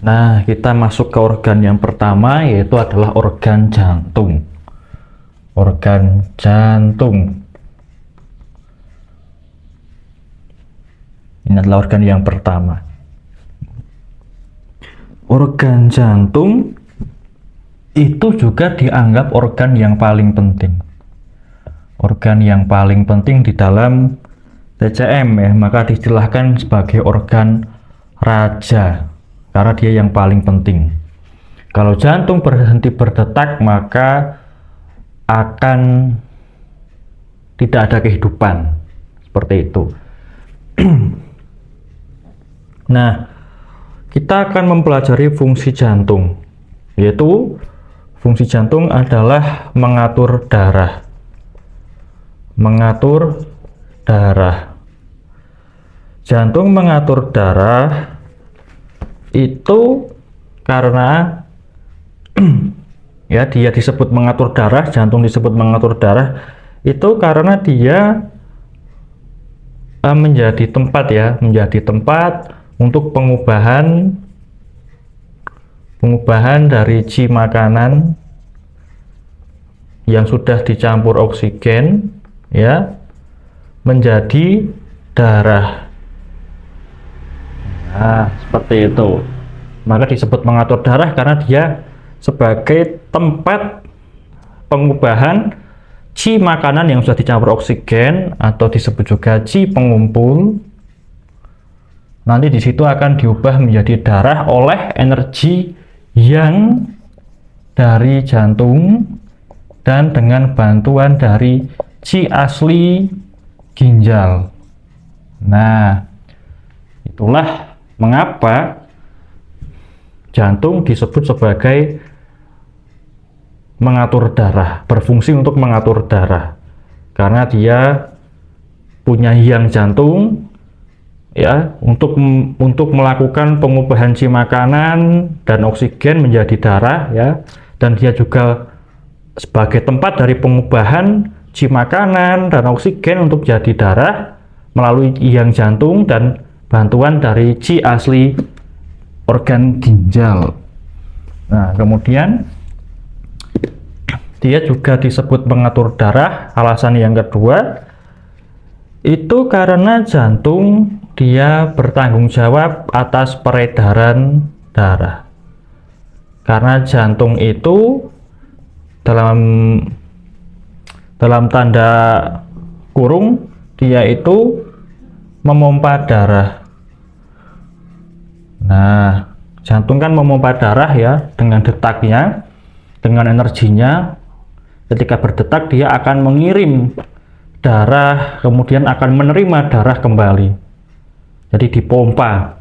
Nah, kita masuk ke organ yang pertama, yaitu adalah organ jantung. Organ jantung. Ini adalah organ yang pertama. Organ jantung itu juga dianggap organ yang paling penting. Organ yang paling penting di dalam TCM ya, maka diistilahkan sebagai organ raja. Karena dia yang paling penting. Kalau jantung berhenti berdetak, maka akan tidak ada kehidupan. Seperti itu. Nah, kita akan mempelajari fungsi jantung. Yaitu, fungsi jantung adalah mengatur darah. Mengatur darah. Jantung mengatur darah itu karena ya dia disebut mengatur darah, jantung disebut mengatur darah itu karena dia menjadi tempat untuk pengubahan dari ci makanan yang sudah dicampur oksigen ya menjadi darah. Nah, seperti itu. Maka disebut mengatur darah karena dia sebagai tempat pengubahan ci makanan yang sudah dicampur oksigen atau disebut juga ci pengumpul. Nanti di situ akan diubah menjadi darah oleh energi yang dari jantung dan dengan bantuan dari ci asli ginjal. Nah, itulah mengapa jantung disebut sebagai mengatur darah, berfungsi untuk mengatur darah. Karena dia punya hiang jantung ya untuk melakukan pengubahan ci makanan dan oksigen menjadi darah ya, dan dia juga sebagai tempat dari pengubahan ci makanan dan oksigen untuk jadi darah melalui hiang jantung dan bantuan dari ci asli organ ginjal. Nah, kemudian dia juga disebut mengatur darah. Alasan yang kedua itu karena jantung dia bertanggung jawab atas peredaran darah. Karena jantung itu dalam tanda kurung dia itu memompa darah. Nah, jantung kan memompa darah ya dengan detaknya, dengan energinya. Ketika berdetak dia akan mengirim darah, kemudian akan menerima darah kembali. Jadi dipompa.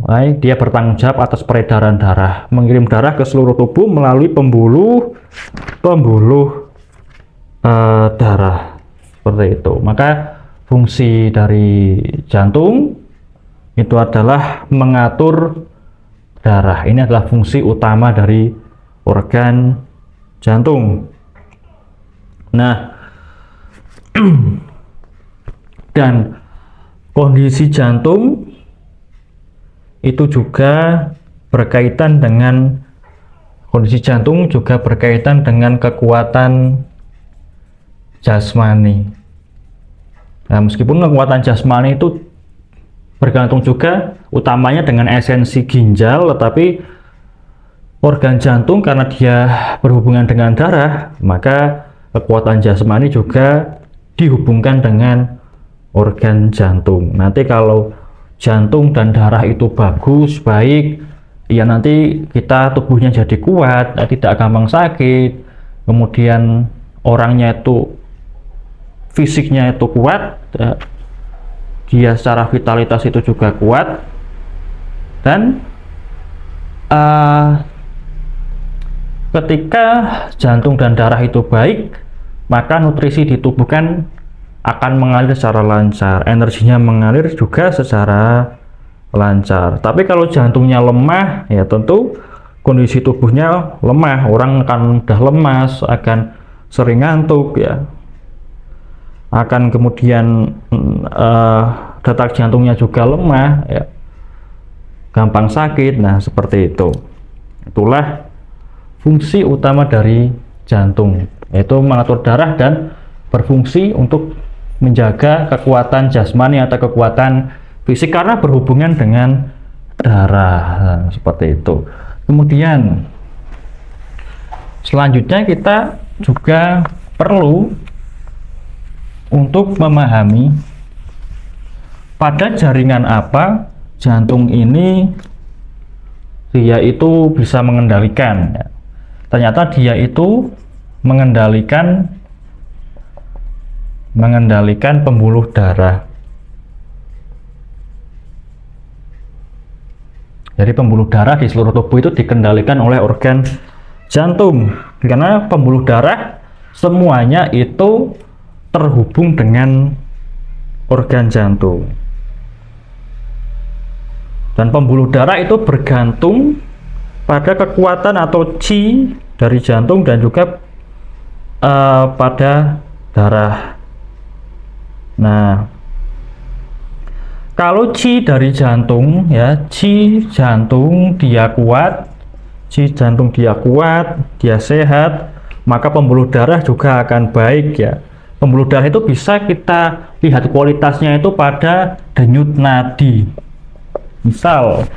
Baik, dia bertanggung jawab atas peredaran darah, mengirim darah ke seluruh tubuh melalui pembuluh darah. Seperti itu. Maka fungsi dari jantung itu adalah mengatur darah. Ini adalah fungsi utama dari organ jantung. Nah, dan kondisi jantung itu juga berkaitan dengan kekuatan jasmani. Nah, meskipun kekuatan jasmani itu bergantung juga utamanya dengan esensi ginjal, tetapi organ jantung karena dia berhubungan dengan darah, maka kekuatan jasmani juga dihubungkan dengan organ jantung. Nanti kalau jantung dan darah itu bagus, baik, ya nanti tubuhnya jadi kuat, tidak gampang sakit, kemudian orangnya itu fisiknya itu kuat, dia secara vitalitas itu juga kuat, dan ketika jantung dan darah itu baik, maka nutrisi di tubuh kan akan mengalir secara lancar, energinya mengalir juga secara lancar. Tapi kalau jantungnya lemah, ya tentu kondisi tubuhnya lemah, orang akan mudah lemas, akan sering ngantuk ya, akan kemudian detak jantungnya juga lemah ya. gampang sakit. Nah, seperti itu. Itulah fungsi utama dari jantung, yaitu mengatur darah dan berfungsi untuk menjaga kekuatan jasmani atau kekuatan fisik karena berhubungan dengan darah. Nah, seperti itu. Kemudian selanjutnya kita juga perlu untuk memahami pada jaringan apa jantung ini dia itu bisa mengendalikan. Ternyata dia itu mengendalikan pembuluh darah. Jadi pembuluh darah di seluruh tubuh itu dikendalikan oleh organ jantung. Karena pembuluh darah semuanya itu terhubung dengan organ jantung. Dan pembuluh darah itu bergantung pada kekuatan atau chi dari jantung dan juga pada darah. Nah, kalau chi dari jantung ya, chi jantung dia kuat, dia sehat, maka pembuluh darah juga akan baik ya. Pembuluh darah itu bisa kita lihat kualitasnya itu pada denyut nadi. Misal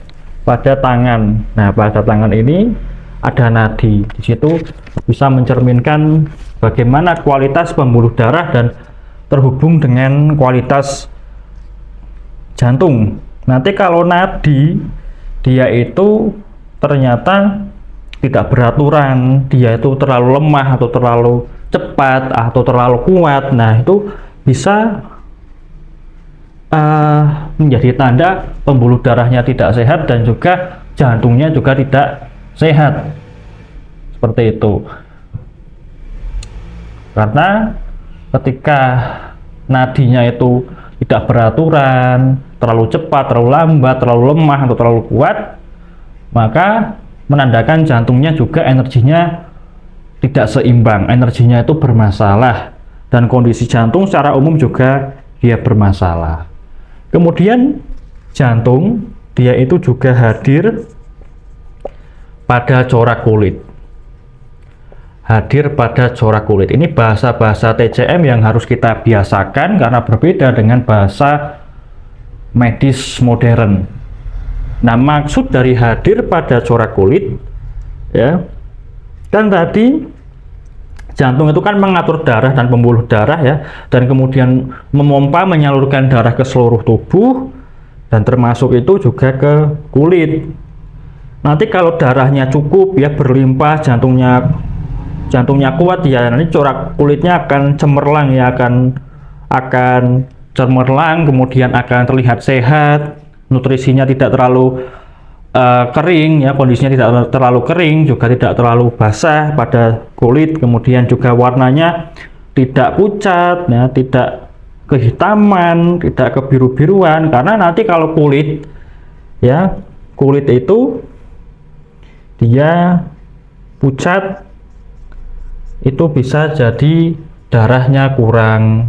pada tangan. Nah, pada tangan ini ada nadi. Di situ bisa mencerminkan bagaimana kualitas pembuluh darah dan terhubung dengan kualitas jantung. Nanti kalau nadi dia itu ternyata tidak beraturan, dia itu terlalu lemah atau terlalu cepat atau terlalu kuat. Nah, itu bisa menjadi tanda pembuluh darahnya tidak sehat dan juga jantungnya juga tidak sehat. Seperti itu. Karena ketika nadinya itu tidak beraturan, terlalu cepat, terlalu lambat, terlalu lemah atau terlalu kuat, maka menandakan jantungnya juga energinya tidak seimbang, energinya itu bermasalah, dan kondisi jantung secara umum juga dia bermasalah. Kemudian jantung dia itu juga hadir pada corak kulit. Hadir pada corak kulit. Ini bahasa-bahasa TCM yang harus kita biasakan karena berbeda dengan bahasa medis modern. Nah, maksud dari hadir pada corak kulit ya. Dan tadi jantung itu kan mengatur darah dan pembuluh darah ya, dan kemudian memompa menyalurkan darah ke seluruh tubuh dan termasuk itu juga ke kulit. Nanti kalau darahnya cukup ya, berlimpah, jantungnya kuat ya, nanti corak kulitnya akan cemerlang ya, akan cemerlang, kemudian akan terlihat sehat, nutrisinya tidak terlalu kering ya, kondisinya tidak terlalu kering, juga tidak terlalu basah pada kulit, kemudian juga warnanya tidak pucat ya, tidak kehitaman, tidak kebiru-biruan. Karena nanti kalau kulit ya, kulit itu dia pucat, itu bisa jadi darahnya kurang.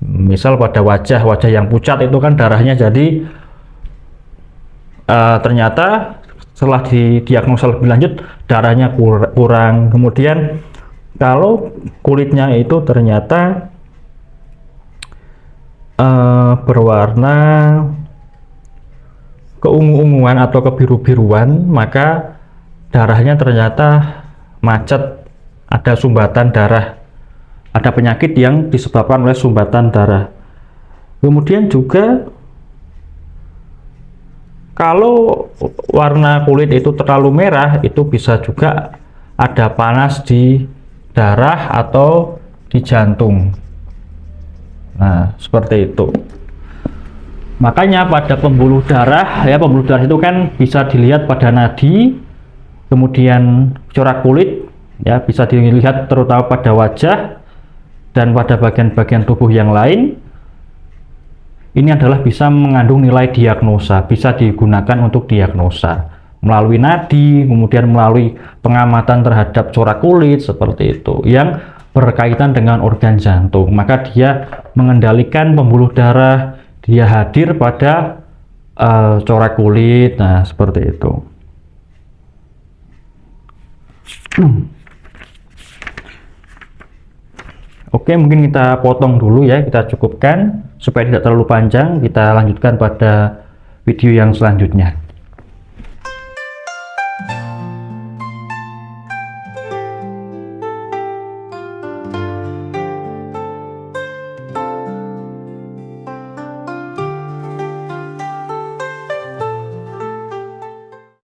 Misal pada wajah yang pucat itu kan darahnya jadi ternyata setelah didiagnosa lebih lanjut darahnya kurang. Kemudian kalau kulitnya itu ternyata berwarna keungu-unguan atau kebiru-biruan, maka darahnya ternyata macet, ada sumbatan darah, ada penyakit yang disebabkan oleh sumbatan darah. Kemudian juga kalau warna kulit itu terlalu merah, itu bisa juga ada panas di darah atau di jantung. Nah, seperti itu. Makanya pada pembuluh darah ya, pembuluh darah itu kan bisa dilihat pada nadi, kemudian corak kulit ya, bisa dilihat terutama pada wajah dan pada bagian-bagian tubuh yang lain. Ini adalah bisa mengandung nilai diagnosa, bisa digunakan untuk diagnosa melalui nadi, kemudian melalui pengamatan terhadap corak kulit seperti itu yang berkaitan dengan organ jantung. Maka dia mengendalikan pembuluh darah, dia hadir pada corak kulit. Nah, seperti itu. Oke, mungkin kita potong dulu ya, kita cukupkan supaya tidak terlalu panjang. Kita lanjutkan pada video yang selanjutnya.